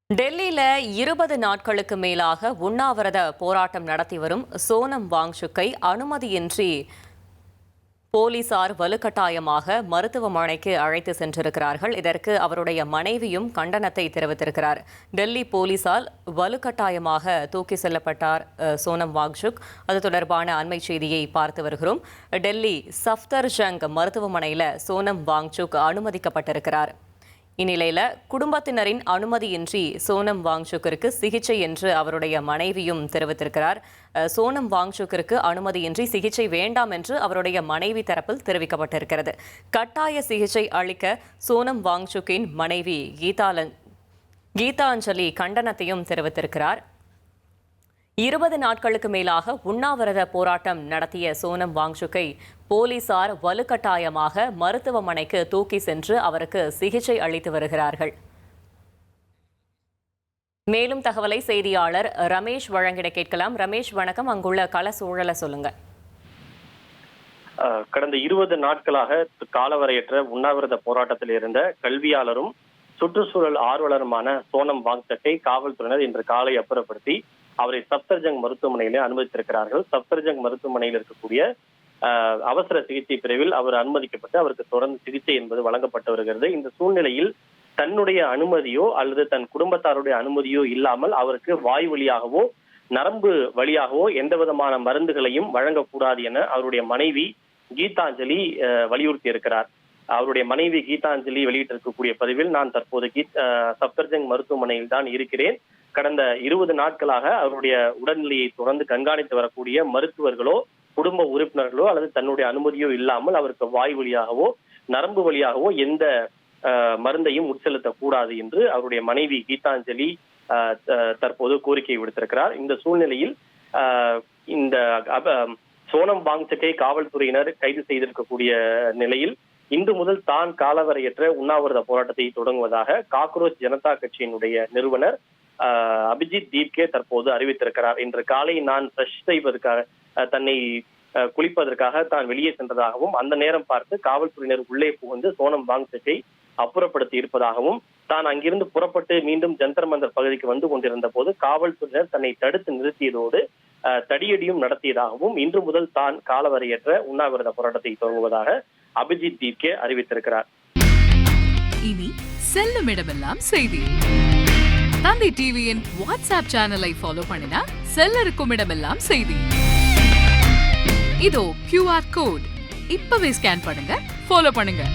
டெல்லியில 20 நாட்களுக்கு மேலாக உண்ணாவிரத போராட்டம் நடத்தி வரும் சோனம் வாங்சுக்கை அனுமதியின்றி போலீசார் வலுக்கட்டாயமாக மருத்துவமனைக்கு அழைத்து சென்றிருக்கிறார்கள். இதற்கு அவருடைய மனைவியும் கண்டனத்தை தெரிவித்திருக்கிறார். டெல்லி போலீசால் வலுக்கட்டாயமாக தூக்கி செல்லப்பட்டார் சோனம் வாங்சுக். அது தொடர்பான அண்மை செய்தியை பார்த்து வருகிறோம். டெல்லி சஃப்தர்ஜங் மருத்துவமனையில் சோனம் வாங்சுக் அனுமதிக்கப்பட்டிருக்கிறார். இந்நிலையில குடும்பத்தினரின் அனுமதியின்றி சோனம் வாங்சுக்கிற்கு சிகிச்சை என்று அவருடைய மனைவியும் தெரிவித்திருக்கிறார். சோனம் வாங்சுக்கிற்கு அனுமதியின்றி சிகிச்சை வேண்டாம் என்று அவருடைய மனைவி தரப்பில் தெரிவிக்கப்பட்டிருக்கிறது. கட்டாய சிகிச்சை அளிக்க சோனம் வாங்சுக்கின் மனைவி கீதாஞ்சலி கண்டனத்தையும் தெரிவித்திருக்கிறார். 20 நாட்களுக்கு மேலாக உண்ணாவிரத போராட்டம் நடத்திய சோனம் வாங்சுக்கை போலீசார் வலுக்கட்டாயமாக மருத்துவமனைக்கு தூக்கி சென்று அவருக்கு சிகிச்சை அளித்து வருகிறார்கள். மேலும் தகவலை செய்தியாளர் ரமேஷ் வழங்கிட கேட்கலாம். ரமேஷ், வணக்கம். அங்குள்ள கள சூழலை சொல்லுங்க. கடந்த 20 நாட்களாக காலவரையற்ற உண்ணாவிரத போராட்டத்தில் இருந்த கல்வியாளரும் சுற்றுச்சூழல் ஆர்வலருமான சோனம் வாங்சுக்கை காவல்துறையினர் இன்று காலை அப்புறப்படுத்தி அவரை சப்தர்ஜங் மருத்துவமனையிலே அனுமதித்திருக்கிறார்கள். சப்தர்ஜங் மருத்துவமனையில் இருக்கக்கூடிய அவசர சிகிச்சை பிரிவில் அவர் அனுமதிக்கப்பட்டு அவருக்கு தொடர்ந்து சிகிச்சை என்பது வழங்கப்பட்டு வருகிறது. இந்த சூழ்நிலையில் தன்னுடைய அனுமதியோ அல்லது தன் குடும்பத்தாருடைய அனுமதியோ இல்லாமல் அவருக்கு வாய் வழியாகவோ நரம்பு வழியாகவோ எந்த விதமான மருந்துகளையும் வழங்கக்கூடாது என அவருடைய மனைவி கீதாஞ்சலி வலியுறுத்தி இருக்கிறார். அவருடைய மனைவி கீதாஞ்சலி வெளியிட்டிருக்கக்கூடிய பதிவில், நான் தற்போது சப்தர்ஜங் மருத்துவமனையில் தான் இருக்கிறேன். கடந்த 20 நாட்களாக அவருடைய உடல்நிலையை தொடர்ந்து கண்காணித்து வரக்கூடிய மருத்துவர்களோ குடும்ப உறுப்பினர்களோ அல்லது தன்னுடைய அனுமதியோ இல்லாமல் அவருக்கு வாய் வழியாகவோ நரம்பு வழியாகவோ எந்த மருந்தையும் உட்செலுத்தக்கூடாது என்று அவருடைய மனைவி கீதாஞ்சலி தற்போது கோரிக்கை விடுத்திருக்கிறார். இந்த சூழ்நிலையில் இந்த சோனம் வாங்சுக்கை காவல்துறையினர் கைது செய்திருக்கக்கூடிய நிலையில் இன்று முதல் தான் காலவரையற்ற உண்ணாவிரத போராட்டத்தை தொடங்குவதாக காக்ரோச் ஜனதா கட்சியினுடைய நிறுவனர் அபிஜித் தீப்கே தற்போது அறிவித்திருக்கிறார். இன்று காலை நான் ஃப்ரெஷ் செய்வதற்காக தன்னை குளிப்பதற்காக தான் வெளியே சென்றதாகவும் அந்த நேரம் பார்த்து காவல்துறையினர் உள்ளே புகுந்து சோனம் வாங்சுக்கை அப்புறப்படுத்தி இருப்பதாகவும் தான் அங்கிருந்து புறப்பட்டு மீண்டும் ஜந்தர் மந்தர் பகுதிக்கு வந்து கொண்டிருந்த போது காவல்துறையினர் தன்னை தடுத்து நிறுத்தியதோடு தடியடியும் நடத்தியதாகவும் இன்று முதல் தான் காலவரையற்ற உண்ணாவிரத போராட்டத்தை தொடங்குவதாக அபிஜித் தீப்கே அறிவித்திருக்கிறார். இனி செல்லும் இடமெல்லாம் செய்தி. தந்தி டிவியின் வாட்ஸ்அப் சேனலை ஃபாலோ பண்ணினா செல்ல இருக்கும் இடமெல்லாம் செய்தி. இதோ QR கோட் இப்பவே ஸ்கேன் பண்ணுங்க, ஃபாலோ பண்ணுங்க.